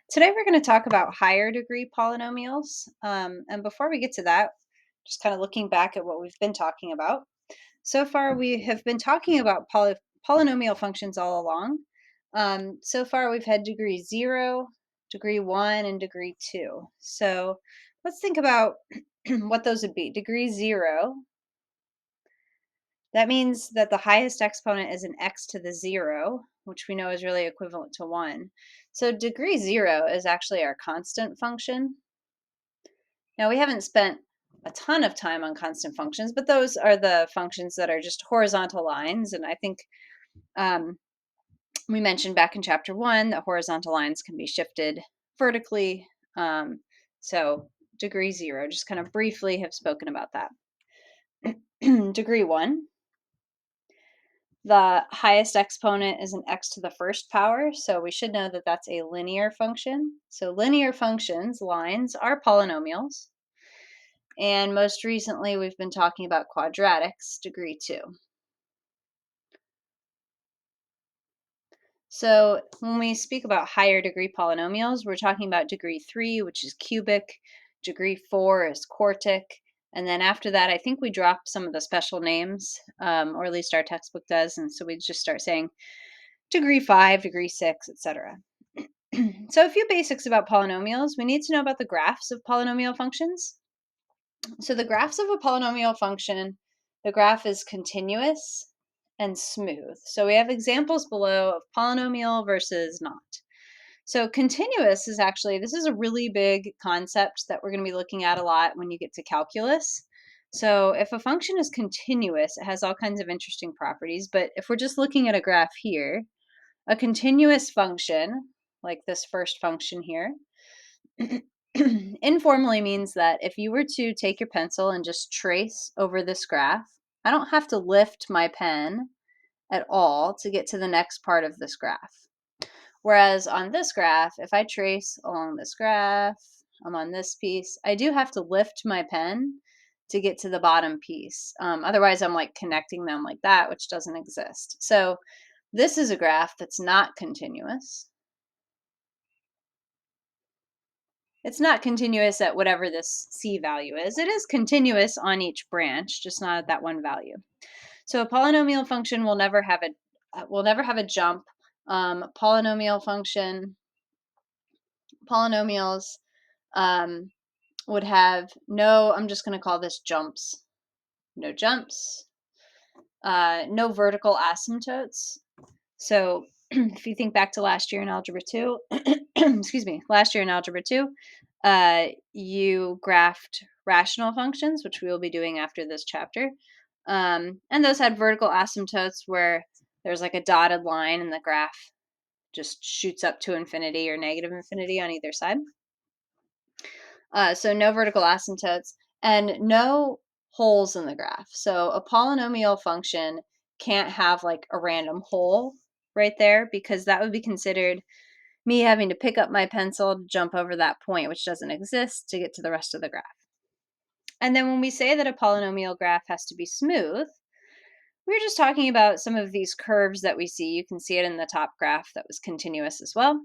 Today we're going to talk about higher degree polynomials. And before we get to that, just kind of looking back at what we've been talking about. So far, we have been talking about polynomial functions all along. So far, we've had degree 0, degree 1, and degree 2. So let's think about what those would be. Degree 0, that means that the highest exponent is an x to the 0, which we know is really equivalent to 1. So degree 0 is actually our constant function. Now, we haven't spent a ton of time on constant functions, but those are the functions that are just horizontal lines. And I think um, we mentioned back in chapter 1 that horizontal lines can be shifted vertically. So degree 0, just kind of briefly have spoken about that. Degree 1, the highest exponent is an x to the first power, so we should know that that's a linear function. So linear functions, lines, are polynomials. And most recently, we've been talking about quadratics, degree 2. So when we speak about higher degree polynomials, we're talking about degree 3, which is cubic, degree 4 is quartic, and then after that, I think we drop some of the special names, or at least our textbook does, and so we just start saying degree 5, degree 6, etc. So a few basics about polynomials. We need to know about the graphs of polynomial functions. So the graphs of a polynomial function, the graph is continuous and smooth. So we have examples below of polynomial versus not. So continuous is actually, this is a really big concept that we're going to be looking at a lot when you get to calculus. So if a function is continuous, it has all kinds of interesting properties. But if we're just looking at a graph here, a continuous function, like this first function here, informally means that if you were to take your pencil and just trace over this graph, I don't have to lift my pen at all to get to the next part of this graph. Whereas on this graph, if I trace along this graph, I'm on this piece, I do have to lift my pen to get to the bottom piece. Otherwise, I'm like connecting them like that, which doesn't exist. So this is a graph that's not continuous. It's not continuous at whatever this C value is. It is continuous on each branch, just not at that one value. So a polynomial function will never have a jump. Polynomial function, polynomials would have no, I'm just going to call this jumps, no jumps, no vertical asymptotes. So if you think back to last year in Algebra 2, excuse me, last year in Algebra 2, you graphed rational functions, which we will be doing after this chapter. And those had vertical asymptotes where there's like a dotted line and the graph just shoots up to infinity or negative infinity on either side. So no vertical asymptotes and no holes in the graph. So a polynomial function can't have like a random hole right there because that would be considered me having to pick up my pencil to jump over that point, which doesn't exist, to get to the rest of the graph. And then when we say that a polynomial graph has to be smooth, we're just talking about some of these curves that we see. You can see it in the top graph that was continuous as well.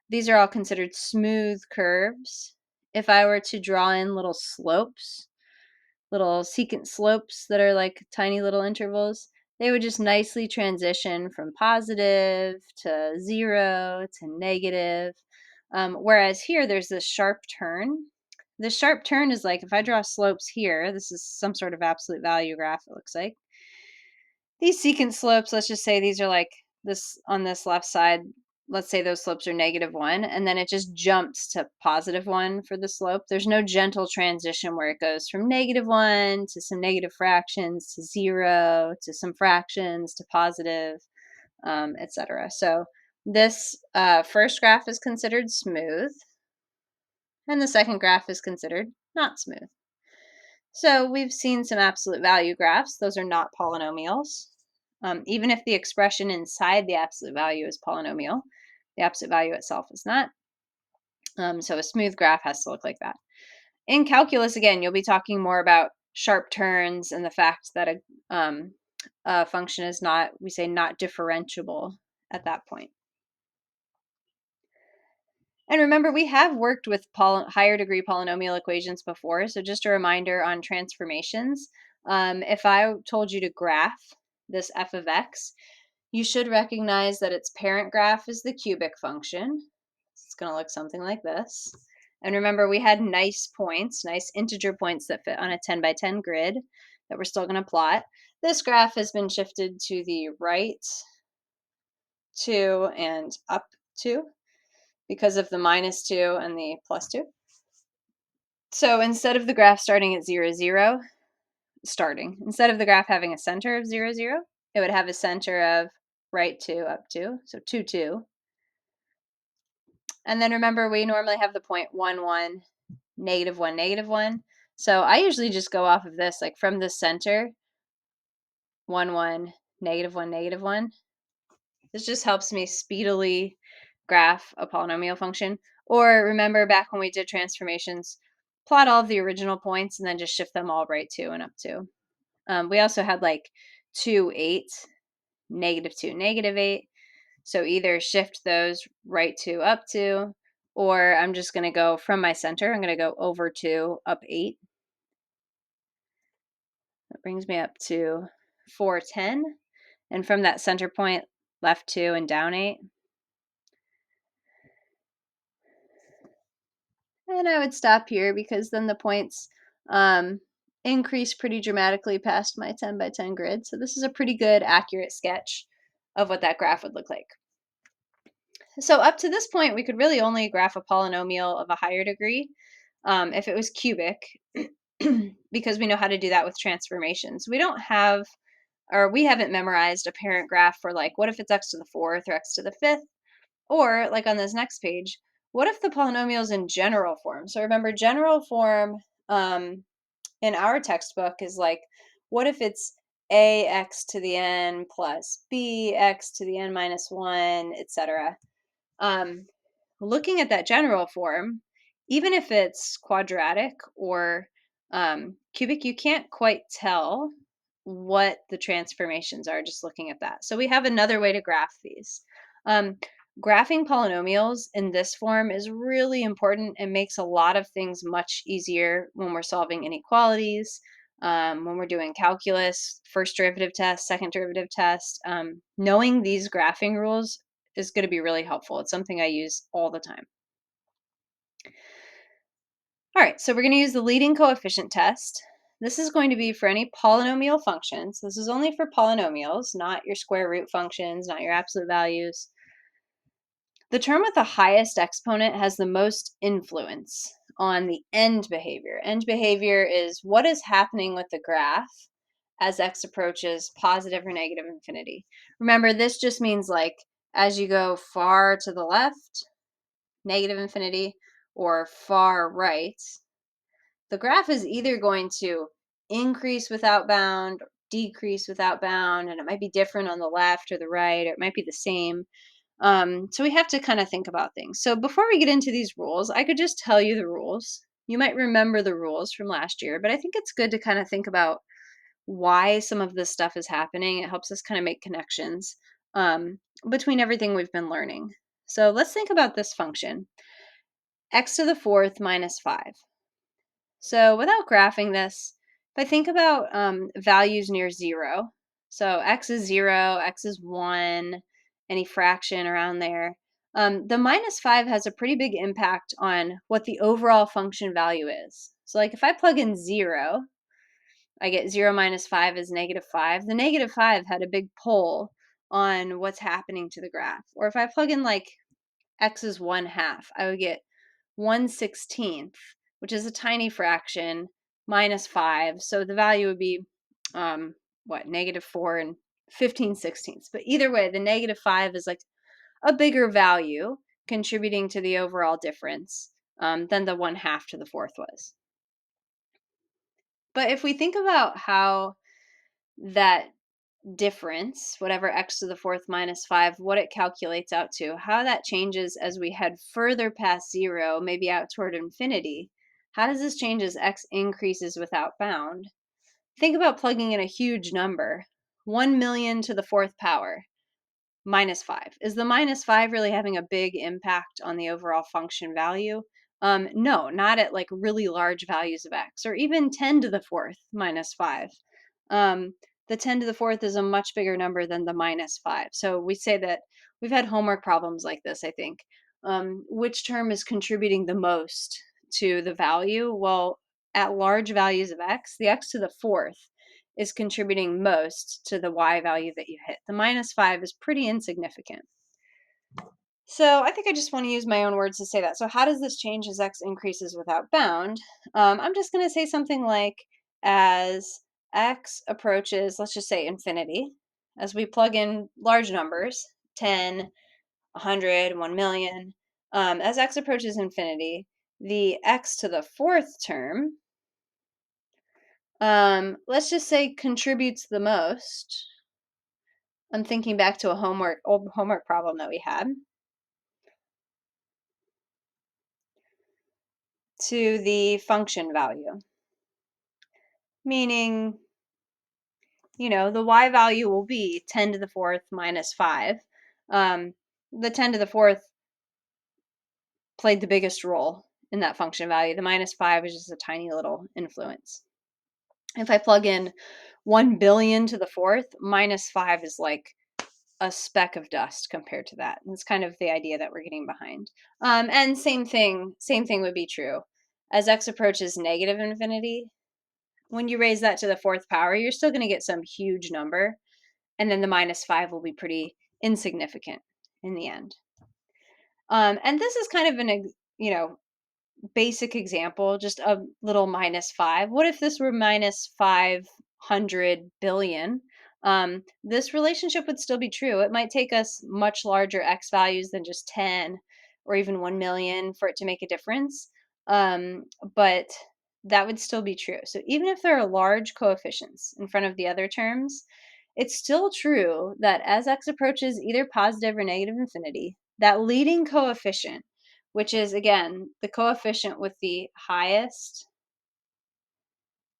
These are all considered smooth curves. If I were to draw in little slopes, little secant slopes that are like tiny little intervals, they would just nicely transition from positive to 0 to negative. Whereas here, there's this sharp turn. The sharp turn is like if I draw slopes here, this is some sort of absolute value graph, it looks like. These secant slopes, let's just say these are like this on this left side. Let's say those slopes are -1, and then it just jumps to +1 for the slope. There's no gentle transition where it goes from -1 to some negative fractions to 0 to some fractions to positive, etc. So this first graph is considered smooth, and the second graph is considered not smooth. So we've seen some absolute value graphs. Those are not polynomials. Even if the expression inside the absolute value is polynomial, the absolute value itself is not. So a smooth graph has to look like that. In calculus, again, you'll be talking more about sharp turns and the fact that a function is not, we say, not differentiable at that point. And remember, we have worked with higher degree polynomial equations before, so just a reminder on transformations. If I told you to graph this f of x, you should recognize that its parent graph is the cubic function. It's going to look something like this. And remember, we had nice points, nice integer points that fit on a 10 by 10 grid that we're still going to plot. This graph has been shifted to the right 2 and up 2 because of the -2 and the +2. So instead of the graph starting at 0, 0, instead of the graph having a center of 0, 0, it would have a center of right 2, up 2, so 2, 2. And then remember, we normally have the point 1, 1, negative 1, negative 1. So I usually just go off of this, like from the center, 1, 1, negative 1, negative 1. This just helps me speedily graph a polynomial function. Or remember back when we did transformations, plot all of the original points and then just shift them all right 2 and up 2. We also had like 2, 8, -2, -8. So either shift those right 2, up 2, or I'm just going to go from my center, I'm going to go over 2, up 8. That brings me up to 4, 10. And from that center point, left 2 and down 8. And I would stop here because then the points increase pretty dramatically past my 10 by 10 grid. So this is a pretty good, accurate sketch of what that graph would look like. So up to this point, we could really only graph a polynomial of a higher degree if it was cubic, because we know how to do that with transformations. We don't have, or we haven't memorized a parent graph for like, what if it's x to the fourth or x to the fifth? Or like on this next page, what if the polynomial is in general form? So remember, general form in our textbook is like, what if it's ax to the n plus bx to the n minus 1, etc. Looking at that general form, even if it's quadratic or cubic, you can't quite tell what the transformations are just looking at that. So we have another way to graph these. Um, Graphing polynomials in this form is really important and makes a lot of things much easier when we're solving inequalities, when we're doing calculus, first derivative test, second derivative test. Knowing these graphing rules is going to be really helpful. It's something I use all the time. All right, so we're going to use the leading coefficient test. This is going to be for any polynomial functions. This is only for polynomials, not your square root functions, not your absolute values. The term with the highest exponent has the most influence on the end behavior. End behavior is what is happening with the graph as x approaches positive or negative infinity. Remember, this just means like as you go far to the left, negative infinity, or far right, the graph is either going to increase without bound, or decrease without bound, and it might be different on the left or the right, or it might be the same. So we have to kind of think about things. So before we get into these rules, I could just tell you the rules. You might remember the rules from last year, but I think it's good to kind of think about why some of this stuff is happening. It helps us kind of make connections between everything we've been learning. So let's think about this function, x to the fourth minus 5. So without graphing this, if I think about values near 0, so x is 0, x is 1, any fraction around there, the minus 5 has a pretty big impact on what the overall function value is. So like if I plug in 0, I get 0 minus 5 is -5. The -5 had a big pull on what's happening to the graph. Or if I plug in like x is 1/2, I would get 1/16, which is a tiny fraction, minus 5. So the value would be, -4 and 15/16. But either way, the -5 is like a bigger value contributing to the overall difference than the 1/2 to the fourth was. But if we think about how that difference, whatever x to the fourth minus 5, what it calculates out to, how that changes as we head further past 0, maybe out toward infinity. How does this change as x increases without bound? Think about plugging in a huge number, 1 million to the fourth power. -5. Is the -5 really having a big impact on the overall function value? No, not at like really large values of x, or even 10 to the fourth -5. Um, the 10 to the fourth is a much bigger number than the -5. So we say that we've had homework problems like this, I think. Which term is contributing the most to the value? Well, at large values of x, the x to the fourth is contributing most to the y value that you hit. The -5 is pretty insignificant. So I think I just want to use my own words to say that. So how does this change as x increases without bound? I'm just going to say something like as x approaches, let's just say infinity, as we plug in large numbers, 10, 100, 1 million, as x approaches infinity, the x to the fourth term, let's just say contributes the most. I'm thinking back to a old homework problem that we had, to the function value, meaning, the y value will be 10 to the fourth minus 5. The 10 to the fourth played the biggest role in that function value. The -5 is just a tiny little influence. If I plug in 1 billion to the fourth, -5 is like a speck of dust compared to that. And it's kind of the idea that we're getting behind. And same thing would be true. As x approaches negative infinity, when you raise that to the fourth power, you're still going to get some huge number. And then the -5 will be pretty insignificant in the end. And this is kind of basic example, just a little -5. What if this were -500 billion? This relationship would still be true. It might take us much larger x values than just 10 or even 1 million for it to make a difference. But that would still be true. So even if there are large coefficients in front of the other terms, it's still true that as x approaches either positive or negative infinity, that leading coefficient, which is again the coefficient with the highest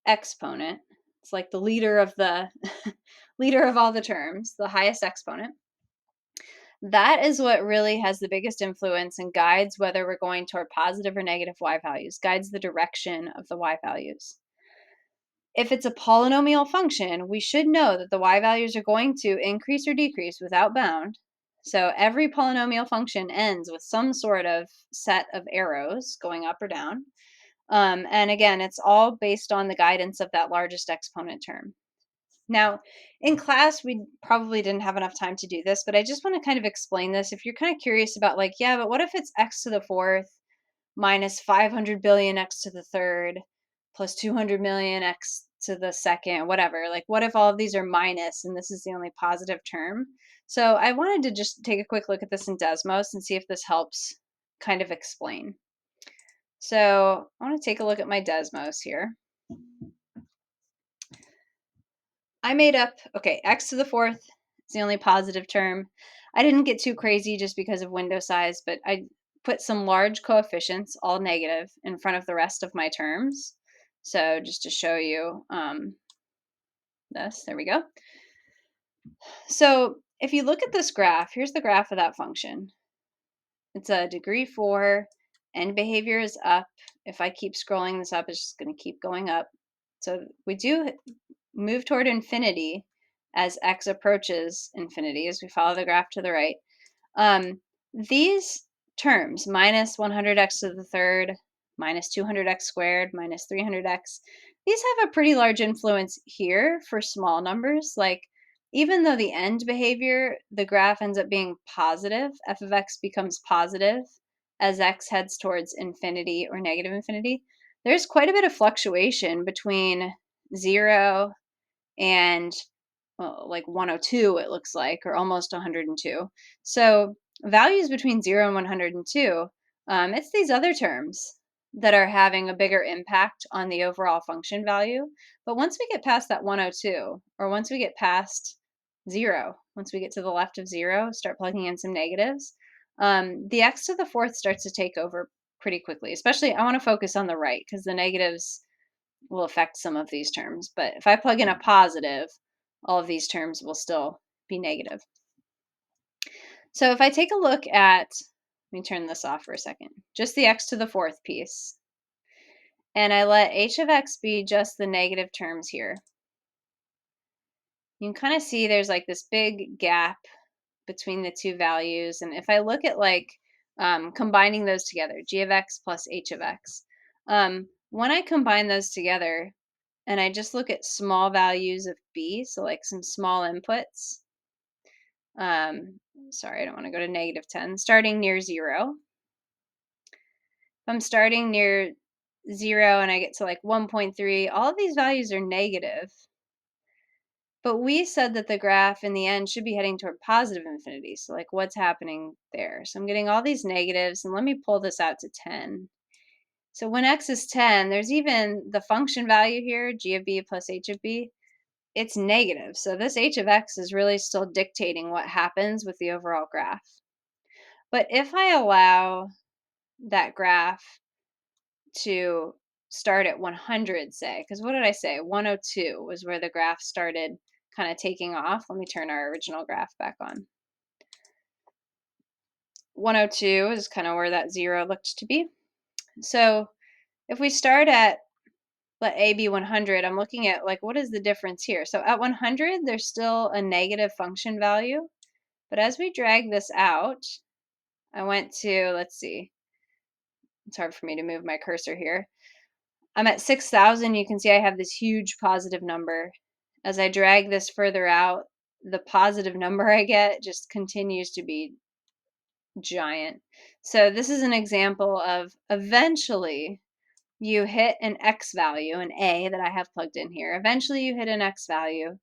exponent. It's like the leader of the leader of all the terms, the highest exponent. That is what really has the biggest influence and guides whether we're going toward positive or negative y values, guides the direction of the y values. If it's a polynomial function, we should know that the y values are going to increase or decrease without bound. So every polynomial function ends with some sort of set of arrows going up or down. And again, it's all based on the guidance of that largest exponent term. Now, in class, we probably didn't have enough time to do this, but I just want to kind of explain this. If you're kind of curious about, like, yeah, but what if it's x to the fourth minus 500 billion x to the third plus 200 million x to the second, whatever? Like, what if all of these are minus and this is the only positive term? So I wanted to just take a quick look at this in Desmos and see if this helps kind of explain. So I want to take a look at my Desmos here. I made up, okay, x to the fourth is the only positive term. I didn't get too crazy just because of window size, but I put some large coefficients, all negative, in front of the rest of my terms. So just to show you this, there we go. So if you look at this graph, here's the graph of that function. It's a degree 4, end behavior is up. If I keep scrolling this up, it's just going to keep going up. So we do move toward infinity as x approaches infinity, as we follow the graph to the right. These terms, minus 100x to the third, minus 200x squared, minus 300x, these have a pretty large influence here for small numbers. Like, even though the end behavior, the graph ends up being positive, f of x becomes positive as x heads towards infinity or negative infinity, there's quite a bit of fluctuation between 0 and like 102, it looks like, or almost 102. So values between 0 and 102, it's these other terms that are having a bigger impact on the overall function value. But once we get past that 102, or once we get past 0, once we get to the left of 0, start plugging in some negatives, the x to the fourth starts to take over pretty quickly. Especially, I want to focus on the right because the negatives will affect some of these terms. But if I plug in a positive, all of these terms will still be negative. So if I take a look at, let me turn this off for a second, just the x to the fourth piece, and I let h of x be just the negative terms here, you can kind of see there's like this big gap between the two values. And if I look at like combining those together, g of x plus h of x, when I combine those together and I just look at small values of b, so like some small inputs, sorry, I don't want to go to negative 10, starting near 0. If I'm starting near 0 and I get to like 1.3, all of these values are negative. But we said that the graph in the end should be heading toward positive infinity. So like what's happening there? So I'm getting all these negatives, and let me pull this out to 10. So when x is 10, there's even the function value here, g of b plus h of b, it's negative. So this h of x is really still dictating what happens with the overall graph. But if I allow that graph to start at 100, say, because what did I say? 102 was where the graph started kind of taking off. Let me turn our original graph back on. 102 is kind of where that 0 looked to be. So if we start at, let a be 100, I'm looking at like, what is the difference here? So at 100, there's still a negative function value. But as we drag this out, I went to, let's see, it's hard for me to move my cursor here. I'm at 6,000. You can see I have this huge positive number. As I drag this further out, the positive number I get just continues to be giant. So this is an example of eventually you hit an x value, an a that I have plugged in here. Eventually you hit an x value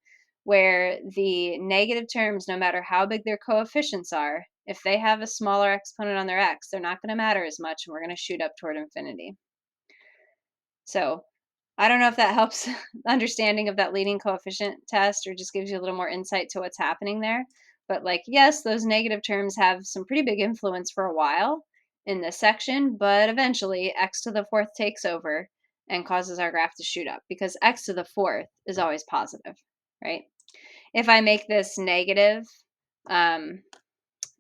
where the negative terms, no matter how big their coefficients are, if they have a smaller exponent on their x, they're not going to matter as much, and we're going to shoot up toward infinity. So I don't know if that helps understanding of that leading coefficient test or just gives you a little more insight to what's happening there. But like, yes, those negative terms have some pretty big influence for a while in this section, but eventually x to the fourth takes over and causes our graph to shoot up because x to the fourth is always positive, right? If I make this negative, um,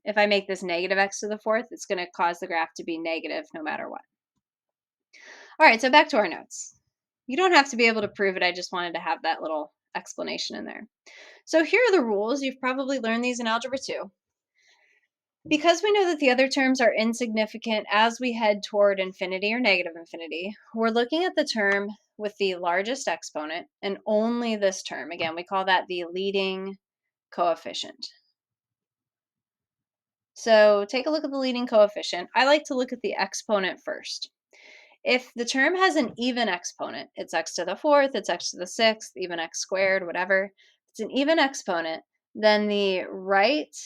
if I make this negative x to the fourth, it's going to cause the graph to be negative no matter what. All right, so back to our notes. You don't have to be able to prove it. I just wanted to have that little explanation in there. So here are the rules. You've probably learned these in Algebra 2. Because we know that the other terms are insignificant as we head toward infinity or negative infinity, we're looking at the term with the largest exponent and only this term. Again, we call that the leading coefficient. So take a look at the leading coefficient. I like to look at the exponent first. If the term has an even exponent, it's x to the fourth, it's x to the sixth, even x squared, whatever. If it's an even exponent, then the right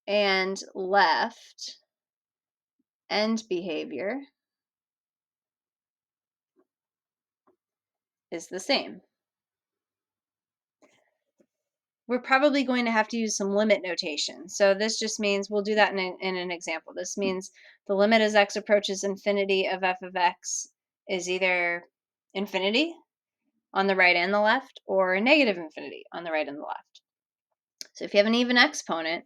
and left end behavior is the same. We're probably going to have to use some limit notation. So this just means, we'll do that in an example. This means the limit as x approaches infinity of f of x is either infinity on the right and the left, or negative infinity on the right and the left. So if you have an even exponent,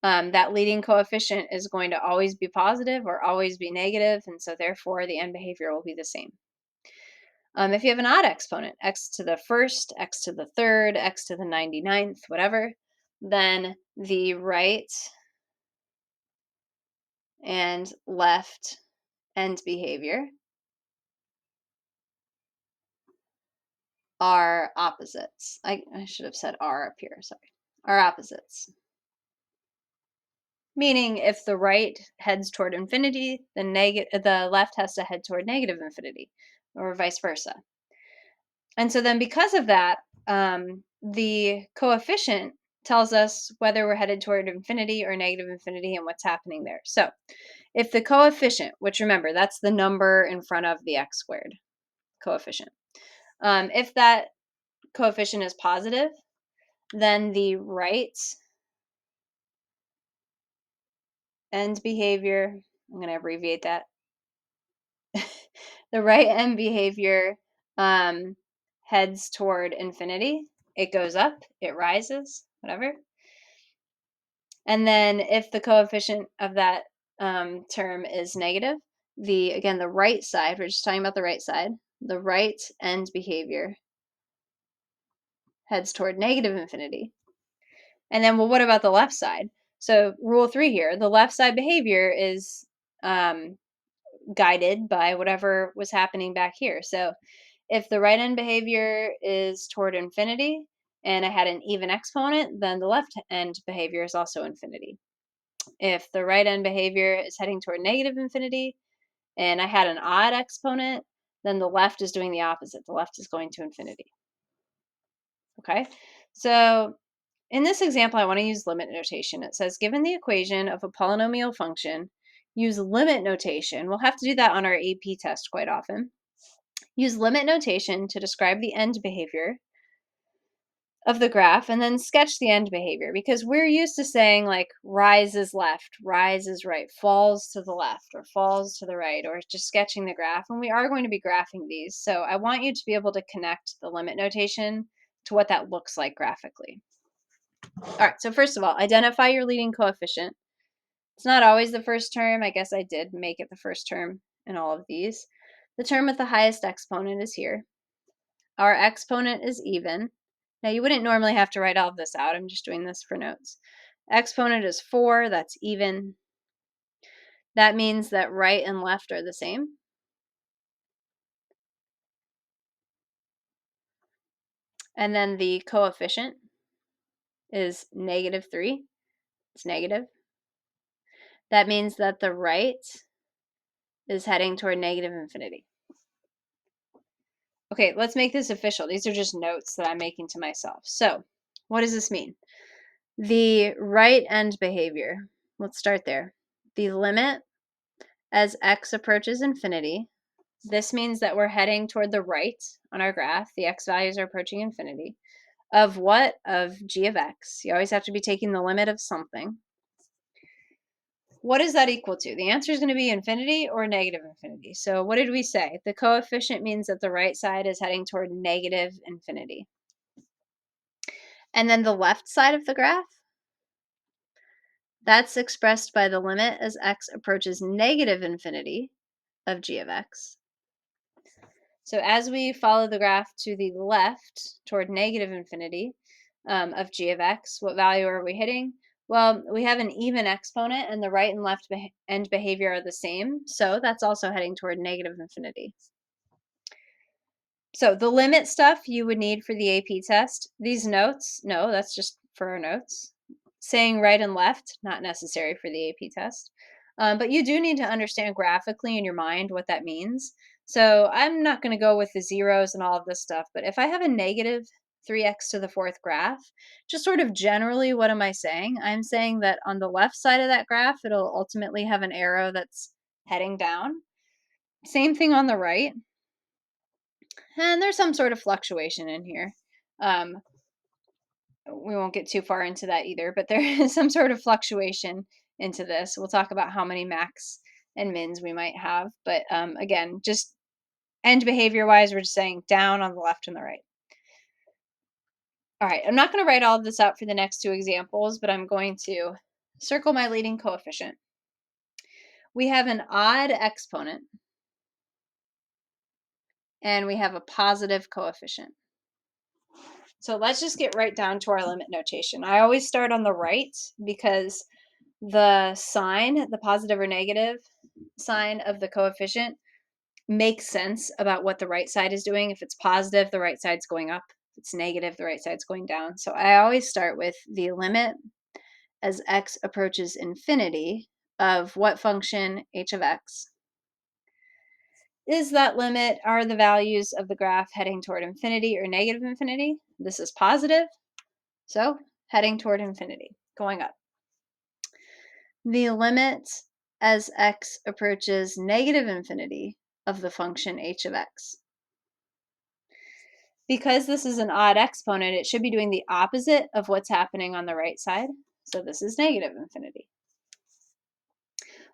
that leading coefficient is going to always be positive or always be negative, and so therefore the end behavior will be the same. If you have an odd exponent, x to the first, x to the third, x to the 99th, whatever, then the right and left end behavior are opposites. I should have said are up here, sorry. Are opposites. Meaning if the right heads toward infinity, the left has to head toward negative infinity, or vice versa. And so then because of that, the coefficient tells us whether we're headed toward infinity or negative infinity and what's happening there. So if the coefficient, which remember, that's the number in front of the x squared coefficient, if that coefficient is positive, then the right end behavior, I'm going to abbreviate that, the right end behavior heads toward infinity. It goes up, it rises, whatever. And then if the coefficient of that term is negative, again, the right side, we're just talking about the right side, the right end behavior heads toward negative infinity. And then, well, what about the left side? So rule 3 here, the left side behavior is guided by whatever was happening back here. So if the right end behavior is toward infinity and I had an even exponent, then the left end behavior is also infinity. If the right end behavior is heading toward negative infinity and I had an odd exponent, then the left is doing the opposite. The left is going to infinity. Okay, so in this example, I want to use limit notation. It says, given the equation of a polynomial function, use limit notation. We'll have to do that on our AP test quite often. Use limit notation to describe the end behavior of the graph and then sketch the end behavior, because we're used to saying like rises left, rises right, falls to the left, or falls to the right, or just sketching the graph. And we are going to be graphing these. So I want you to be able to connect the limit notation to what that looks like graphically. All right, so first of all, identify your leading coefficient. It's not always the first term. I guess I did make it the first term in all of these. The term with the highest exponent is here. Our exponent is even. Now, you wouldn't normally have to write all of this out. I'm just doing this for notes. Exponent is 4. That's even. That means that right and left are the same. And then the coefficient is -3. It's negative. That means that the right is heading toward negative infinity. Okay, let's make this official. These are just notes that I'm making to myself. So, what does this mean? The right end behavior, let's start there. The limit as x approaches infinity, this means that we're heading toward the right on our graph. The x values are approaching infinity. Of what? Of g of x. You always have to be taking the limit of something. What is that equal to? The answer is going to be infinity or negative infinity. So what did we say? The coefficient means that the right side is heading toward negative infinity. And then the left side of the graph, that's expressed by the limit as x approaches negative infinity of g of x. So as we follow the graph to the left toward negative infinity of g of x, what value are we hitting? Well, we have an even exponent and the right and left end behavior are the same. So that's also heading toward negative infinity. So the limit stuff you would need for the AP test. These notes, no, that's just for our notes. Saying right and left, not necessary for the AP test. But you do need to understand graphically in your mind what that means. So I'm not going to go with the zeros and all of this stuff, but if I have a negative 3x to the fourth graph, just sort of generally, what am I saying? I'm saying that on the left side of that graph, it'll ultimately have an arrow that's heading down. Same thing on the right. And there's some sort of fluctuation in here. We won't get too far into that either, but there is some sort of fluctuation into this. We'll talk about how many max and mins we might have. But again, just end behavior wise, we're just saying down on the left and the right. All right, I'm not going to write all of this out for the next two examples, but I'm going to circle my leading coefficient. We have an odd exponent, and we have a positive coefficient. So let's just get right down to our limit notation. I always start on the right because the sign, the positive or negative sign of the coefficient, makes sense about what the right side is doing. If it's positive, the right side's going up. If it's negative, the right side's going down. So I always start with the limit as x approaches infinity of what function? H of x. Is that limit, are the values of the graph heading toward infinity or negative infinity? This is positive, so heading toward infinity, going up. The limit as x approaches negative infinity of the function h of x. Because this is an odd exponent, it should be doing the opposite of what's happening on the right side. So this is negative infinity.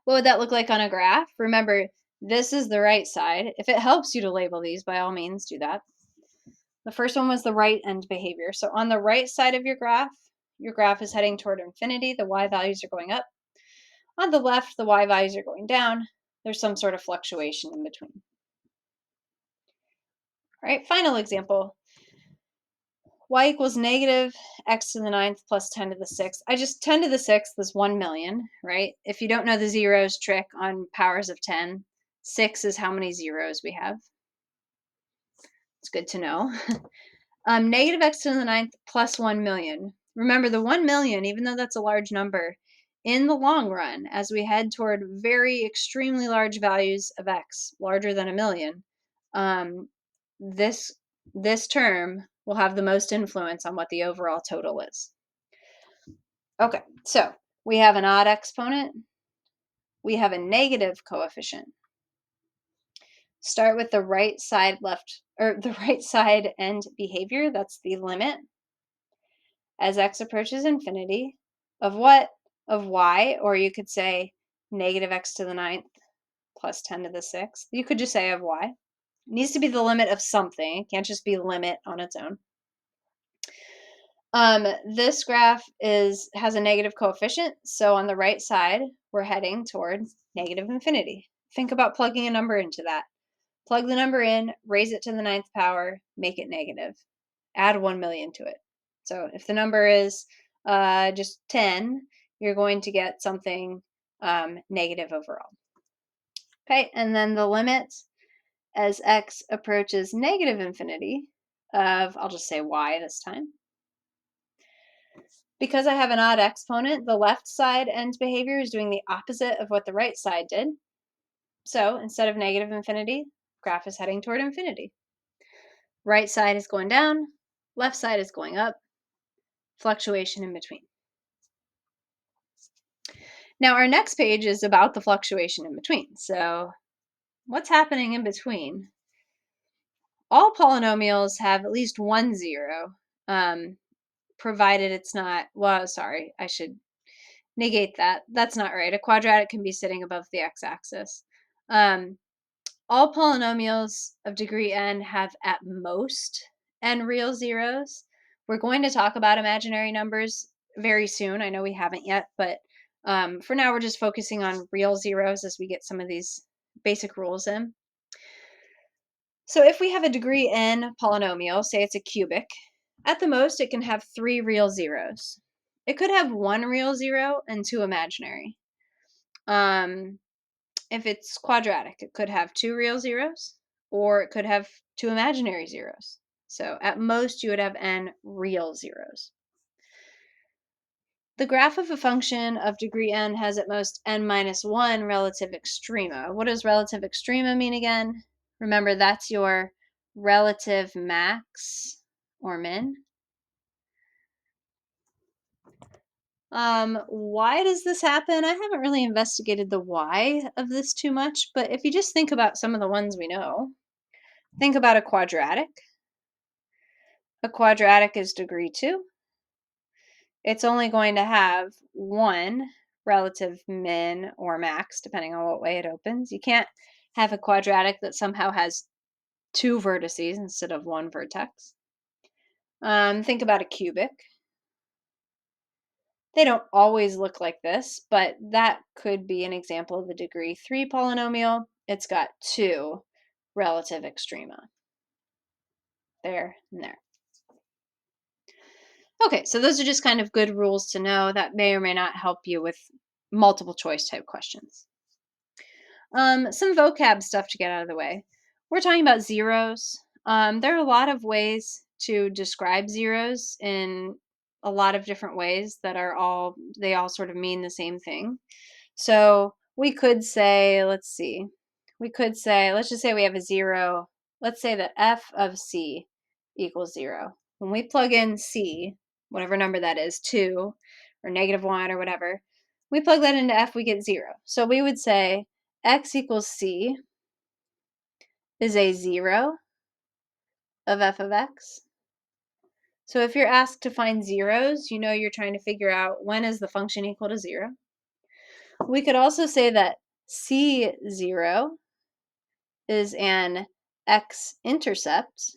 What would that look like on a graph? Remember, this is the right side. If it helps you to label these, by all means, do that. The first one was the right end behavior. So on the right side of your graph, your graph is heading toward infinity. The y values are going up. On the left, the y values are going down. There's some sort of fluctuation in between. All right, final example. Y equals negative x to the ninth plus 10 to the sixth. 10 to the sixth is 1 million, right? If you don't know the zeros trick on powers of 10, 6 is how many zeros we have. It's good to know. Negative x to the ninth plus 1 million. Remember, the 1 million, even though that's a large number, in the long run, as we head toward very extremely large values of x, larger than a million, this term will have the most influence on what the overall total is. Okay, so we have an odd exponent. We have a negative coefficient. Start with the right side the right side end behavior. That's the limit as x approaches infinity of what? Of y, or you could say negative x to the ninth plus 10 to the sixth. You could just say of y. It needs to be the limit of something. It can't just be limit on its own. This graph has a negative coefficient, so on the right side, we're heading towards negative infinity. Think about plugging a number into that. Plug the number in, raise it to the ninth power, make it negative. Add 1 million to it. So if the number is just 10, you're going to get something negative overall. Okay, and then the limit as x approaches negative infinity of, I'll just say y this time. Because I have an odd exponent, the left side end behavior is doing the opposite of what the right side did. So instead of negative infinity, graph is heading toward infinity. Right side is going down, left side is going up, fluctuation in between. Now our next page is about the fluctuation in between. So what's happening in between? All polynomials have at least one zero, provided it's not, well, sorry, I should negate that. That's not right. A quadratic can be sitting above the x-axis. All polynomials of degree n have at most n real zeros. We're going to talk about imaginary numbers very soon. I know we haven't yet, but for now we're just focusing on real zeros as we get some of these basic rules in. So if we have a degree n polynomial, say it's a cubic, at the most it can have 3 real zeros. It could have 1 real zero and 2 imaginary. If it's quadratic, it could have 2 real zeros, or it could have 2 imaginary zeros. So at most you would have n real zeros. The graph of a function of degree n has at most n minus 1 relative extrema. What does relative extrema mean again? Remember, that's your relative max or min. Why does this happen? I haven't really investigated the why of this too much, but if you just think about some of the ones we know, think about a quadratic. A quadratic is degree 2. It's only going to have 1 relative min or max, depending on what way it opens. You can't have a quadratic that somehow has 2 vertices instead of 1 vertex. Think about a cubic. They don't always look like this, but that could be an example of a degree 3 polynomial. It's got 2 relative extrema. There and there. Okay, so those are just kind of good rules to know that may or may not help you with multiple choice type questions. Some vocab stuff to get out of the way. We're talking about zeros. There are a lot of ways to describe zeros in a lot of different ways that they all sort of mean the same thing. So we could say, let's just say we have a zero. Let's say that f of c equals 0. When we plug in c, whatever number that is, 2 or negative 1 or whatever, we plug that into f, we get 0. So we would say x equals c is a 0 of f of x. So if you're asked to find zeros, you know you're trying to figure out when is the function equal to 0. We could also say that c0 is an x-intercept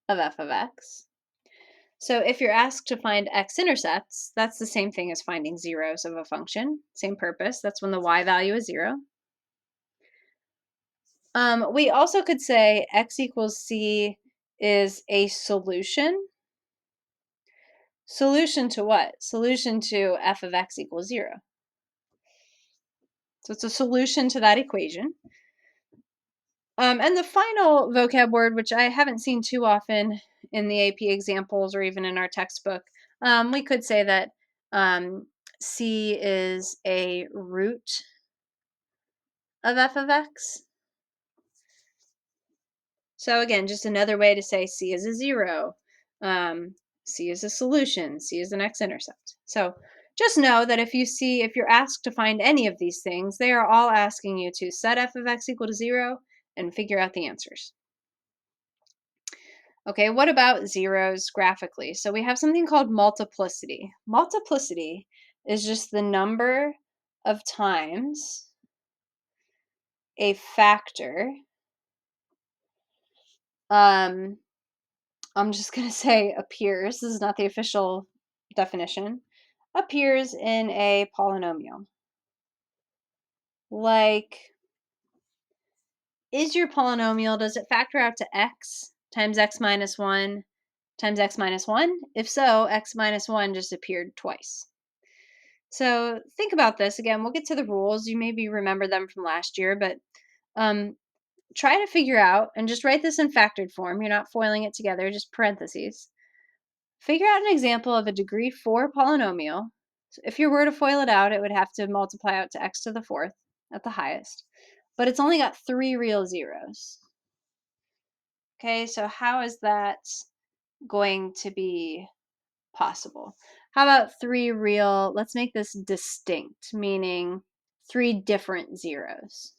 of f of x. So if you're asked to find x-intercepts, that's the same thing as finding zeros of a function. Same purpose. That's when the y value is 0. We also could say x equals c is a solution. Solution to what? Solution to f of x equals 0. So it's a solution to that equation. And the final vocab word, which I haven't seen too often in the AP examples or even in our textbook, we could say that c is a root of f of x. So again, just another way to say c is a 0, c is a solution, c is an x-intercept. So just know that if you're asked to find any of these things, they are all asking you to set f of x equal to 0 and figure out the answers. Okay, what about zeros graphically? So we have something called multiplicity. Multiplicity is just the number of times a factor, um, I'm just going to say appears, this is not the official definition, appears in a polynomial. Like, is your polynomial, does it factor out to x times x minus 1 times x minus 1? If so, x minus 1 just appeared twice. So think about this. Again, we'll get to the rules. You maybe remember them from last year, but try to figure out, and just write this in factored form. You're not foiling it together, just parentheses. Figure out an example of a degree 4 polynomial. So if you were to FOIL it out, it would have to multiply out to x to the 4th at the highest. But it's only got 3 real zeros. Okay, so how is that going to be possible? How about 3 real, let's make this distinct, meaning 3 different zeros.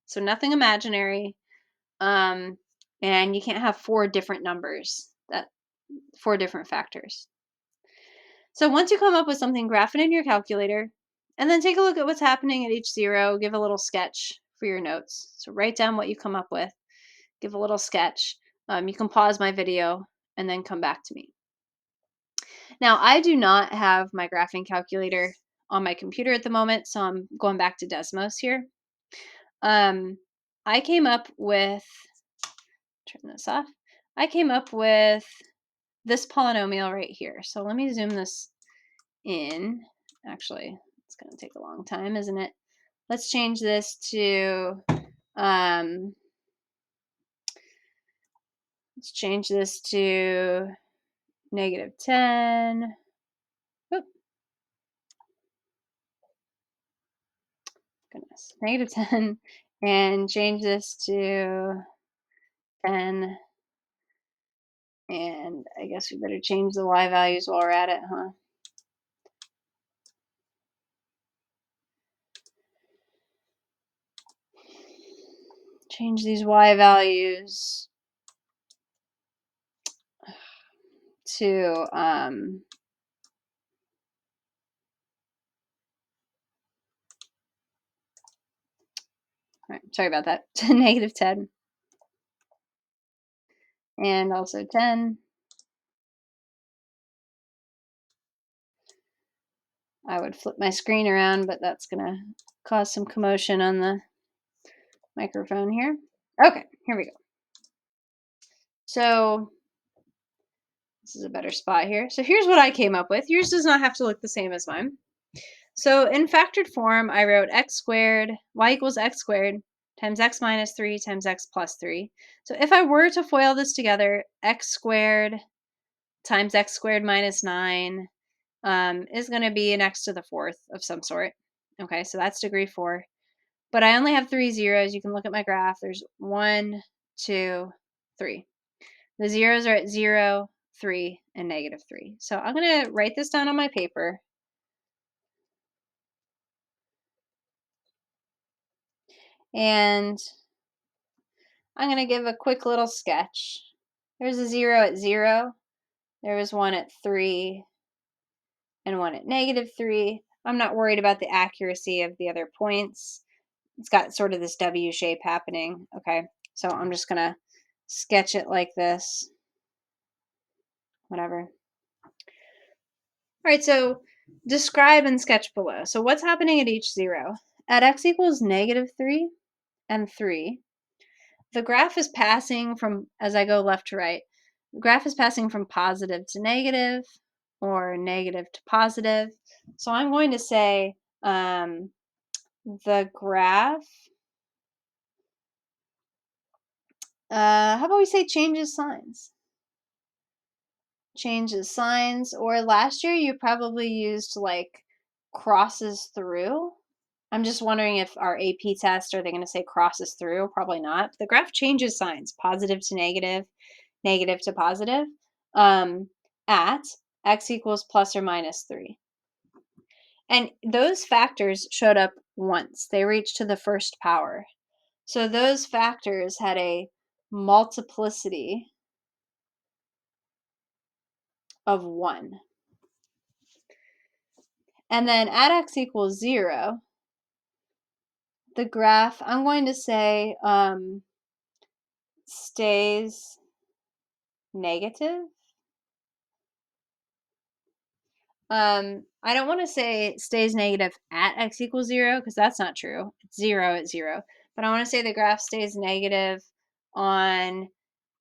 So nothing imaginary, and you can't have 4 different numbers, 4 different factors. So once you come up with something, graph it in your calculator, and then take a look at what's happening at each zero. Give a little sketch for your notes. So write down what you come up with, give a little sketch. You can pause my video and then come back to me. Now, I do not have my graphing calculator on my computer at the moment, so I'm going back to Desmos here. I came up with, turn this off, I came up with this polynomial right here. So let me zoom this in. Actually, it's going to take a long time, isn't it? Let's change this to, let's change this to -10. Oop. Goodness, -10, and change this to 10. And I guess we better change the y values while we're at it, huh? Change these y values to right, sorry about that, to -10 and also 10. I would flip my screen around, but that's gonna cause some commotion on the microphone here. Okay, here we go. So this is a better spot here. So here's what I came up with. Yours does not have to look the same as mine. So in factored form, I wrote x squared, y equals x squared times x minus 3 times x plus 3. So if I were to FOIL this together, x squared times x squared minus 9 is going to be an x to the 4th of some sort. Okay, so that's degree 4. But I only have 3 zeros. You can look at my graph. There's 1, 2, 3. The zeros are at 0, 3, and -3. So I'm going to write this down on my paper. And I'm going to give a quick little sketch. There's a 0 at 0. There was 1 at 3 and 1 at -3. I'm not worried about the accuracy of the other points. It's got sort of this W shape happening. Okay, so I'm just going to sketch it like this. Whatever. All right, so describe and sketch below. So what's happening at each 0? At x equals -3 and 3, the graph is passing from, as I go left to right, the graph is passing from positive to negative or negative to positive. So I'm going to say the graph, how about we say changes signs? Changes signs, or last year you probably used like crosses through. I'm just wondering if our AP test, are they going to say crosses through? Probably not. The graph changes signs, positive to negative, negative to positive, at x equals ±3. And those factors showed up once. They reached to the first power. So those factors had a multiplicity of 1. And then at x equals 0, the graph, I'm going to say, stays negative. I don't want to say stays negative at x equals 0 because that's not true. It's 0 at 0. But I want to say the graph stays negative on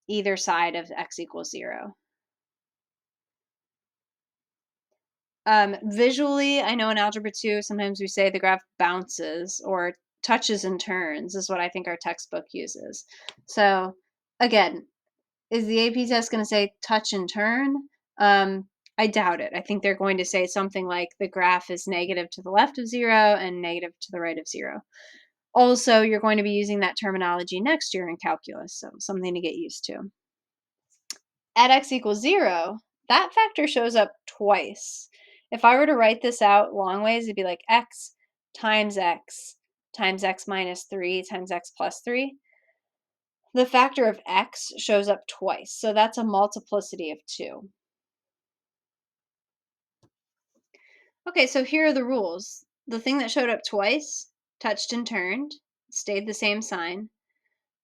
either side of x equals 0. Visually, I know in Algebra 2, sometimes we say the graph bounces or touches and turns is what I think our textbook uses. So again, is the AP test going to say touch and turn? I doubt it. I think they're going to say something like the graph is negative to the left of 0 and negative to the right of 0. Also, you're going to be using that terminology next year in calculus, so something to get used to. At x equals 0, that factor shows up twice. If I were to write this out long ways, it'd be like x times x minus 3 times x plus 3. The factor of x shows up twice, so that's a multiplicity of 2. Okay, so here are the rules. The thing that showed up twice, touched and turned, stayed the same sign.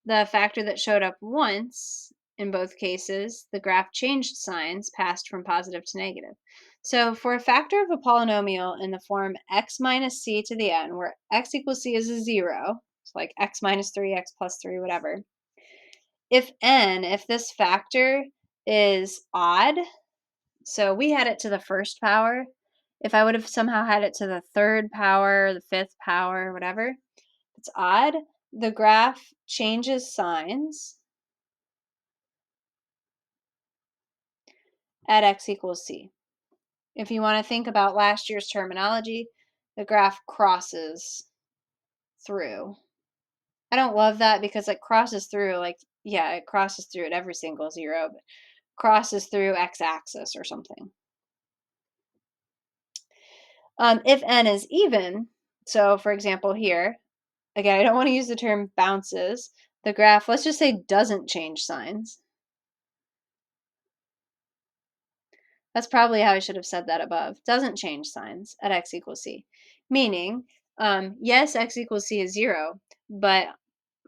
The factor that showed up once, in both cases, the graph changed signs, passed from positive to negative. So for a factor of a polynomial in the form x minus c to the n, where x equals c is a 0, so like x minus 3, x plus 3, whatever, if this factor is odd, so we had it to the first power, if I would have somehow had it to the third power, the fifth power, whatever, if it's odd, the graph changes signs at x equals c. If you want to think about last year's terminology, the graph crosses through. I don't love that because it crosses through, like, yeah, it crosses through at every single 0, but crosses through x-axis or something. If n is even, so for example here, again, I don't want to use the term bounces. The graph, let's just say, doesn't change signs. That's probably how I should have said that above. Doesn't change signs at x equals c. Meaning, yes, x equals c is 0, but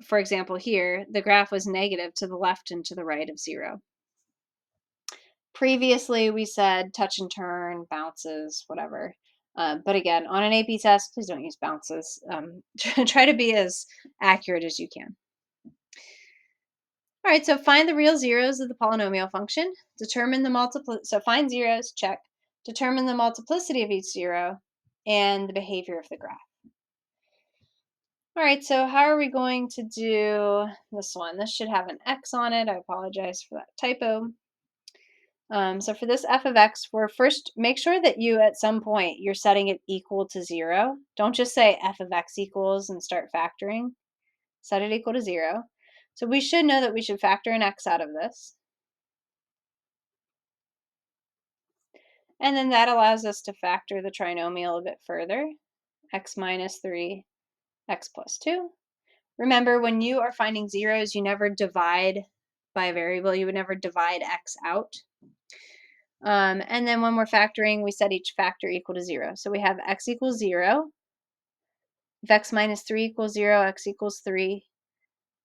for example here, the graph was negative to the left and to the right of 0. Previously, we said touch and turn, bounces, whatever. But again, on an AP test, please don't use bounces. Try to be as accurate as you can. All right, so find the real zeros of the polynomial function. Determine the so find zeros, check. Determine the multiplicity of each 0 and the behavior of the graph. All right, so how are we going to do this one? This should have an x on it. I apologize for that typo. So for this f of x, we're first, make sure that you at some point you're setting it equal to 0. Don't just say f of x equals and start factoring. Set it equal to 0. So we should know that we should factor an x out of this. And then that allows us to factor the trinomial a bit further. X minus 3, x plus 2. Remember, when you are finding zeros, you never divide by a variable. You would never divide x out. And then when we're factoring, we set each factor equal to 0. So we have x equals 0. If x minus 3 equals 0, x equals 3,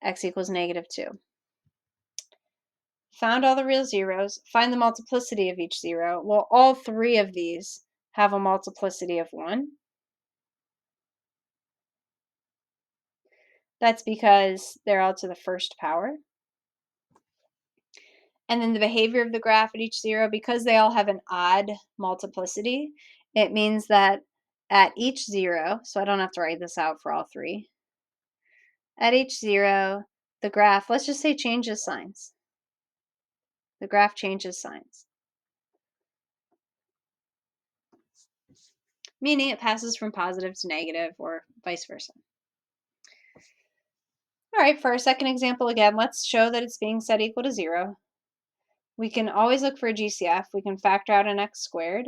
x equals negative 2. found all the real zeros, find the multiplicity of each zero. Well, all three of these have a multiplicity of 1. That's because they're all to the first power. And then the behavior of the graph at each zero, because they all have an odd multiplicity, it means that at each zero, so I don't have to write this out for all three, at each zero, the graph, let's just say, changes signs. The graph changes signs, meaning it passes from positive to negative or vice versa. All right, for our second example again, let's show that it's being set equal to 0. We can always look for a GCF. We can factor out an x squared.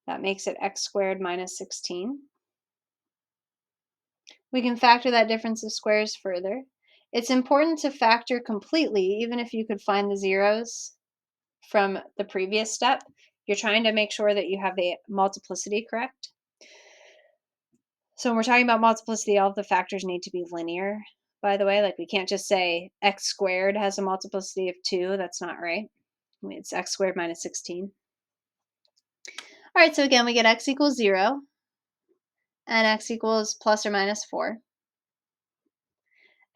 That makes it x squared minus 16. We can factor that difference of squares further. It's important to factor completely, even if you could find the zeros from the previous step. You're trying to make sure that you have the multiplicity correct. So when we're talking about multiplicity, all of the factors need to be linear, by the way. Like, we can't just say x squared has a multiplicity of 2. That's not right. I mean, it's x squared minus 16. All right, so again, we get x equals 0 and x equals plus or minus 4.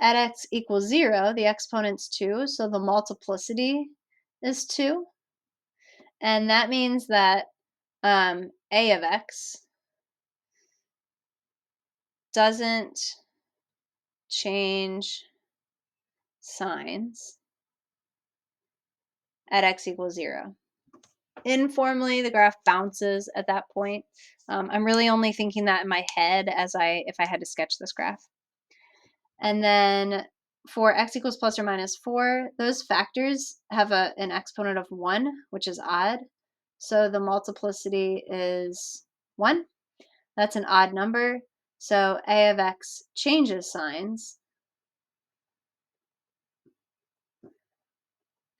At x equals 0, the exponent's 2, so the multiplicity is 2. And that means that a of x doesn't change signs at x equals 0. Informally, the graph bounces at that point. I'm really only thinking that in my head if I had to sketch this graph. And then for x equals plus or minus 4, those factors have an exponent of 1, which is odd. So the multiplicity is 1. That's an odd number. So a of x changes signs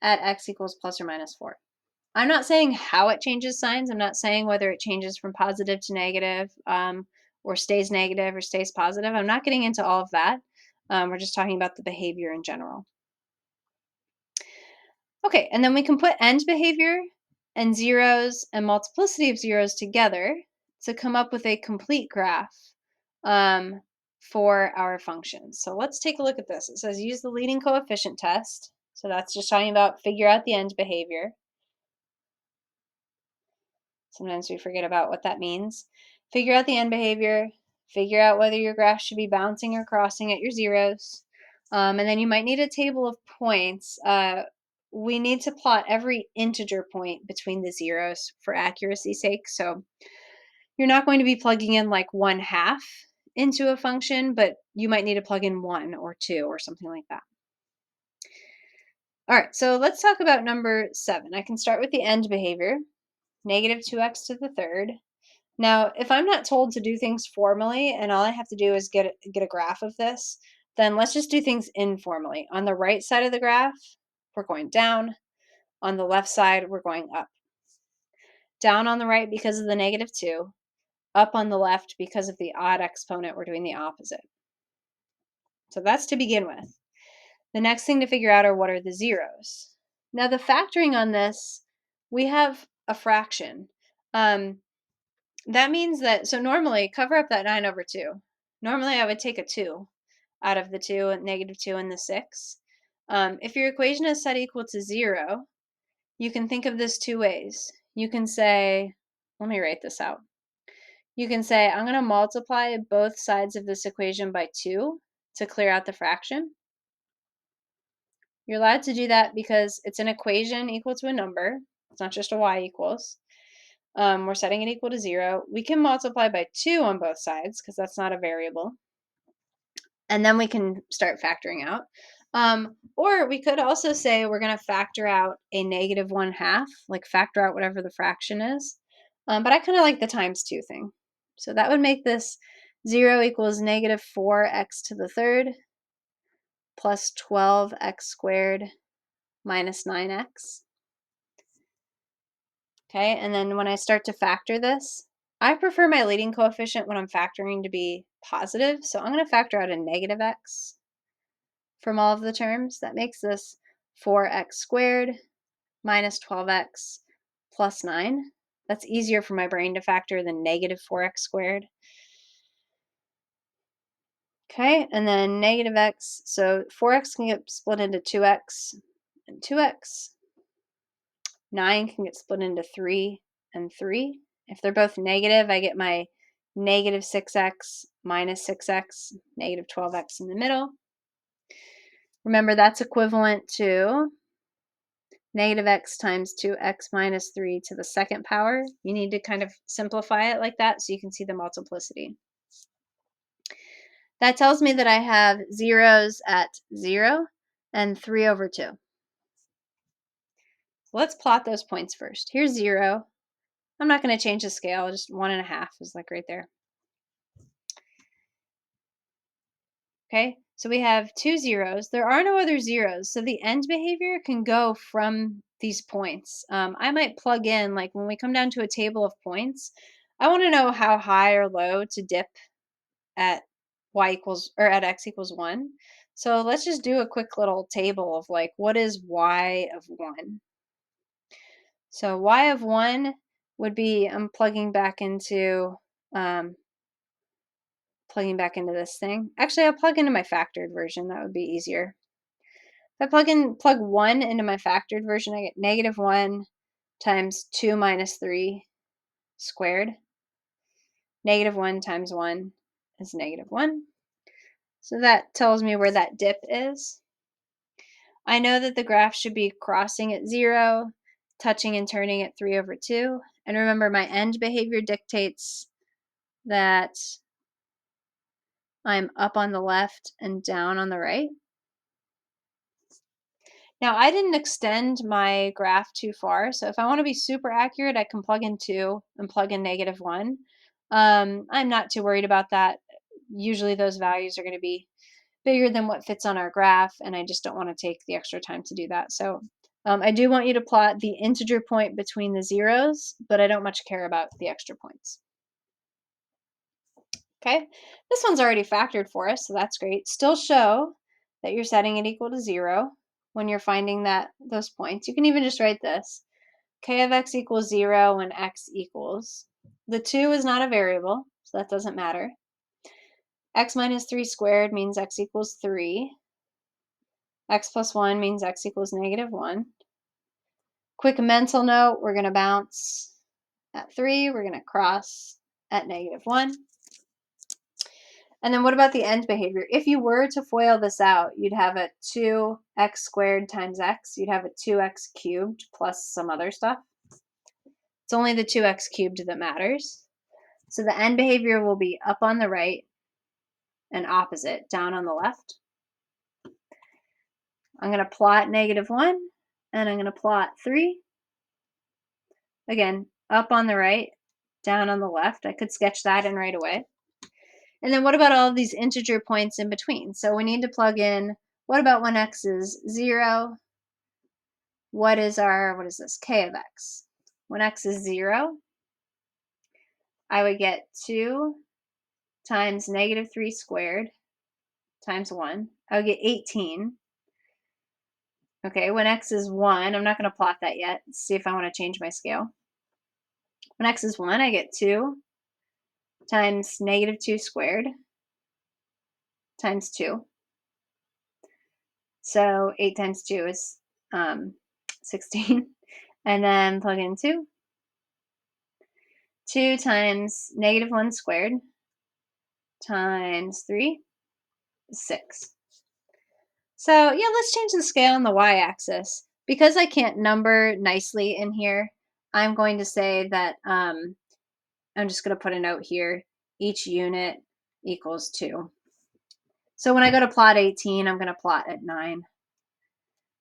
at x equals plus or minus 4. I'm not saying how it changes signs. I'm not saying whether it changes from positive to negative, or stays negative or stays positive. I'm not getting into all of that. We're just talking about the behavior in general. Okay, and then we can put end behavior and zeros and multiplicity of zeros together to come up with a complete graph for our functions. So let's take a look at this. It says use the leading coefficient test. So that's just talking about figure out the end behavior. Sometimes we forget about what that means. Figure out the end behavior, figure out whether your graph should be bouncing or crossing at your zeros. And then you might need a table of points. We need to plot every integer point between the zeros for accuracy's sake. So you're not going to be plugging in like 1/2 into a function, but you might need to plug in 1 or 2 or something like that. All right, so let's talk about number 7. I can start with the end behavior, negative 2x to the third. Now, if I'm not told to do things formally and all I have to do is get a graph of this, then let's just do things informally. On the right side of the graph, we're going down. On the left side, we're going up. Down on the right because of the negative 2. Up on the left because of the odd exponent, we're doing the opposite. So that's to begin with. The next thing to figure out are what are the zeros. Now, the factoring on this, we have a fraction. That means that, so normally, cover up that 9 over 2. Normally, I would take a 2 out of the 2, negative 2, and the 6. If your equation is set equal to 0, you can think of this 2 ways. You can say, let me write this out. You can say, I'm going to multiply both sides of this equation by 2 to clear out the fraction. You're allowed to do that because it's an equation equal to a number. It's not just a y equals. We're setting it equal to 0. We can multiply by 2 on both sides because that's not a variable. And then we can start factoring out. Or we could also say we're going to factor out a negative 1/2, like factor out whatever the fraction is. But I kind of like the times 2 thing. So that would make this 0 equals negative 4x to the third plus 12x squared minus 9x. Okay, and then when I start to factor this, I prefer my leading coefficient when I'm factoring to be positive. So I'm going to factor out a negative x, from all of the terms. That makes this 4x squared minus 12x plus 9. That's easier for my brain to factor than negative 4x squared. Okay, and then negative x, so 4x can get split into 2x and 2x. 9 can get split into 3 and 3. If they're both negative, I get my negative 6x minus 6x, negative 12x in the middle. Remember, that's equivalent to negative x times 2x minus 3 to the second power. You need to kind of simplify it like that so you can see the multiplicity. That tells me that I have zeros at 0 and 3 over 2. Let's plot those points first. Here's 0. I'm not going to change the scale, just 1.5 is like right there. Okay, so we have 2 zeros. There are no other zeros, so the end behavior can go from these points. I might plug in, like when we come down to a table of points, I want to know how high or low to dip at y equals, or at x equals 1. So let's just do a quick little table of like, what is y of 1? So y of 1 would be, I'm plugging back into this thing. Actually, I'll plug into my factored version. That would be easier. If I plug 1 into my factored version, I get negative 1 times 2 minus 3 squared. Negative 1 times 1 is negative 1. So that tells me where that dip is. I know that the graph should be crossing at 0, touching and turning at 3 over 2. And remember, my end behavior dictates that I'm up on the left and down on the right. Now, I didn't extend my graph too far, so if I want to be super accurate, I can plug in 2 and plug in negative 1. I'm not too worried about that. Usually those values are going to be bigger than what fits on our graph, and I just don't want to take the extra time to do that. So I do want you to plot the integer point between the zeros, but I don't much care about the extra points. Okay, this one's already factored for us, so that's great. Still show that you're setting it equal to 0 when you're finding those points. You can even just write this. K of x equals 0 when x equals. The 2 is not a variable, so that doesn't matter. X minus 3 squared means x equals 3. X plus 1 means x equals negative 1. Quick mental note, we're going to bounce at 3. We're going to cross at negative 1. And then what about the end behavior? If you were to FOIL this out, you'd have a 2x squared times x. You'd have a 2x cubed plus some other stuff. It's only the 2x cubed that matters. So the end behavior will be up on the right and opposite, down on the left. I'm going to plot negative 1, and I'm going to plot 3. Again, up on the right, down on the left. I could sketch that in right away. And then what about all of these integer points in between? So we need to plug in, what about when x is 0? What is this, k of x? When x is 0, I would get 2 times negative 3 squared times 1. I would get 18. Okay, when x is 1, I'm not going to plot that yet. Let's see if I want to change my scale. When x is 1, I get 2 times negative 2 squared times 2. So 8 times 2 is 16. And then plug in 2. 2 times negative 1 squared times 3 is 6. So yeah, let's change the scale on the y-axis. Because I can't number nicely in here, I'm going to say that I'm just going to put a note here. Each unit equals 2. So when I go to plot 18, I'm going to plot at 9.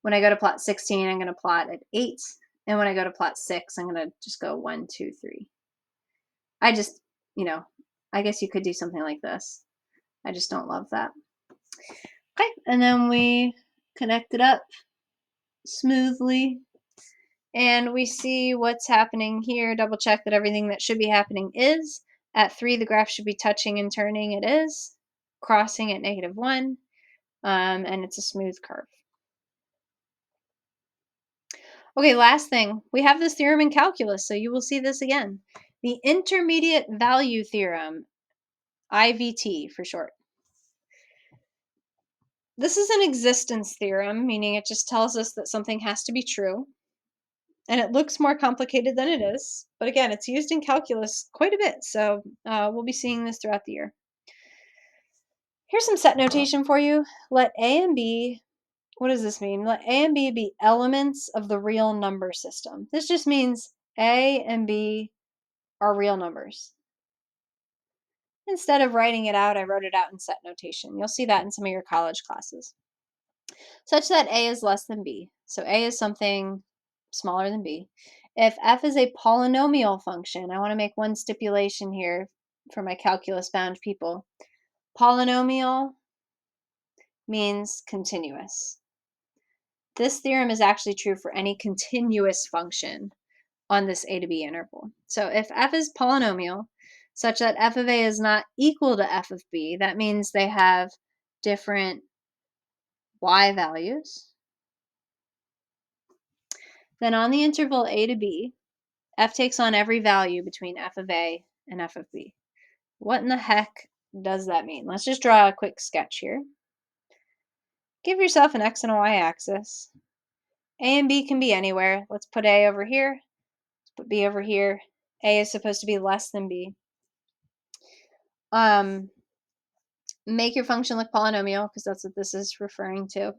When I go to plot 16, I'm going to plot at 8. And when I go to plot 6, I'm going to just go 1, 2, 3. I just, I guess you could do something like this. I just don't love that. Okay, and then we connect it up smoothly. And we see what's happening here. Double check that everything that should be happening is. At 3, the graph should be touching and turning. It is. Crossing at negative 1. and it's a smooth curve. Okay, last thing. We have this theorem in calculus, so you will see this again. The intermediate value theorem, IVT for short. This is an existence theorem, meaning it just tells us that something has to be true. And it looks more complicated than it is. But again, it's used in calculus quite a bit, so we'll be seeing this throughout the year. Here's some set notation for you. Let A and B, what does this mean? Let A and B be elements of the real number system. This just means A and B are real numbers. Instead of writing it out, I wrote it out in set notation. You'll see that in some of your college classes. Such that A is less than B. So A is something smaller than B. If f is a polynomial function, I want to make one stipulation here for my calculus bound people. Polynomial means continuous. This theorem is actually true for any continuous function on this a to b interval. So if f is polynomial, such that f of a is not equal to f of b, that means they have different y values. Then on the interval a to b, f takes on every value between f of a and f of b. What in the heck does that mean? Let's just draw a quick sketch here. Give yourself an x and a y axis. A and b can be anywhere. Let's put a over here. Let's put b over here. A is supposed to be less than b. Make your function look polynomial, because that's what this is referring to.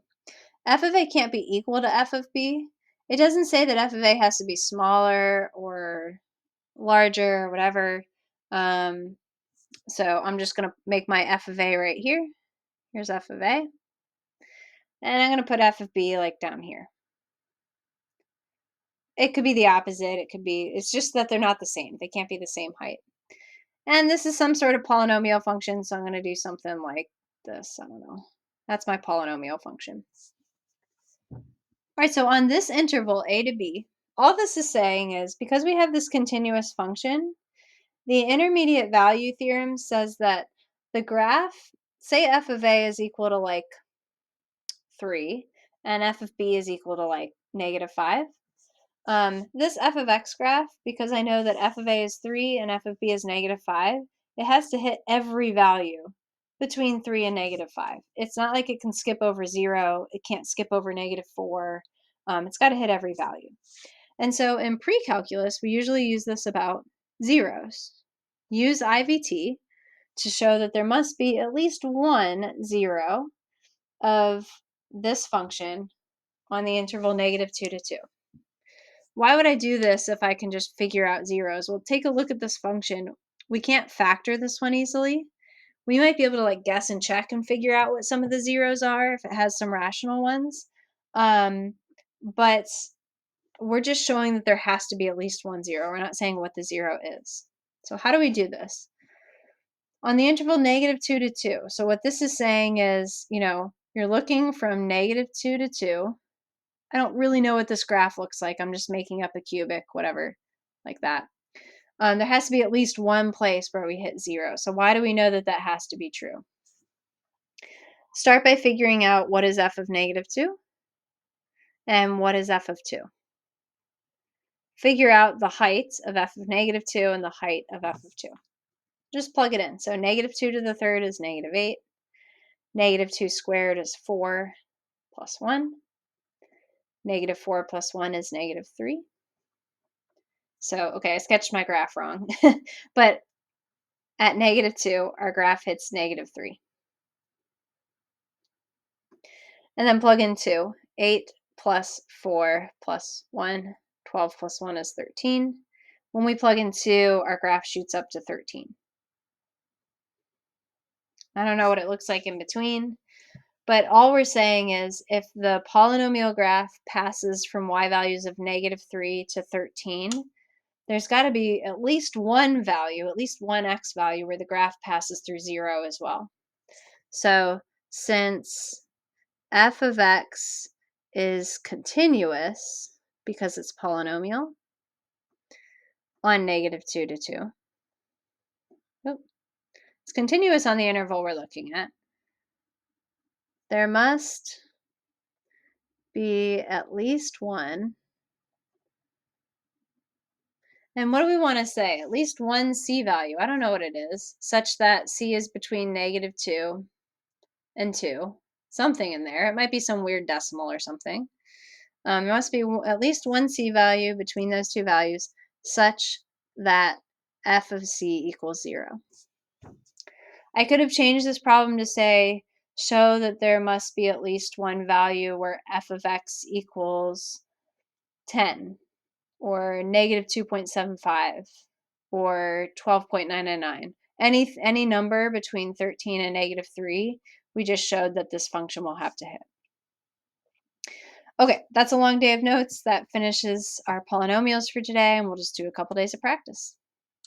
F of a can't be equal to f of b. It doesn't say that f of a has to be smaller or larger or whatever. So I'm just going to make my f of a right here. Here's f of a. And I'm going to put f of b like down here. It could be the opposite. It could be, it's just that they're not the same. They can't be the same height. And this is some sort of polynomial function, so I'm going to do something like this. I don't know. That's my polynomial function. All right, so on this interval, a to b, all this is saying is because we have this continuous function, the intermediate value theorem says that the graph, say f of a is equal to like 3, and f of b is equal to like -5. This f of x graph, because I know that f of a is 3 and f of b is -5, it has to hit every value between 3 and -5. It's not like it can skip over 0. It can't skip over -4. It's got to hit every value. And so in pre-calculus, we usually use this about zeros. Use IVT to show that there must be at least one 0 of this function on the interval -2 to 2. Why would I do this if I can just figure out zeros? Well, take a look at this function. We can't factor this one easily. We might be able to like guess and check and figure out what some of the zeros are if it has some rational ones. But we're just showing that there has to be at least one 0. We're not saying what the 0 is. So how do we do this? On the interval -2 to 2. So what this is saying is, you're looking from -2 to 2. I don't really know what this graph looks like. I'm just making up a cubic, whatever, like that. There has to be at least one place where we hit 0. So why do we know that that has to be true? Start by figuring out what is f of -2 and what is f of 2. Figure out the height of f of -2 and the height of f of 2. Just plug it in. So -2 to the third is -8. -2 squared is 4 plus 1. -4 plus 1 is -3. So, okay, I sketched my graph wrong. But at -2, our graph hits -3. And then plug in 2. 8 plus 4 plus 1. 12 plus 1 is 13. When we plug in 2, our graph shoots up to 13. I don't know what it looks like in between, but all we're saying is if the polynomial graph passes from y values of -3 to 13, there's got to be at least one value, at least one x value where the graph passes through 0 as well. So since f of x is continuous because it's polynomial on -2 to 2, it's continuous on the interval we're looking at, there must be at least one. And what do we want to say? At least one C value. I don't know what it is, such that C is between -2 and 2. Something in there. It might be some weird decimal or something. There must be at least one C value between those two values, such that f of C equals 0. I could have changed this problem to say, show that there must be at least one value where f of x equals 10, or -2.75, or 12.999. Any number between 13 and -3, we just showed that this function will have to hit. Okay, that's a long day of notes. That finishes our polynomials for today, and we'll just do a couple days of practice.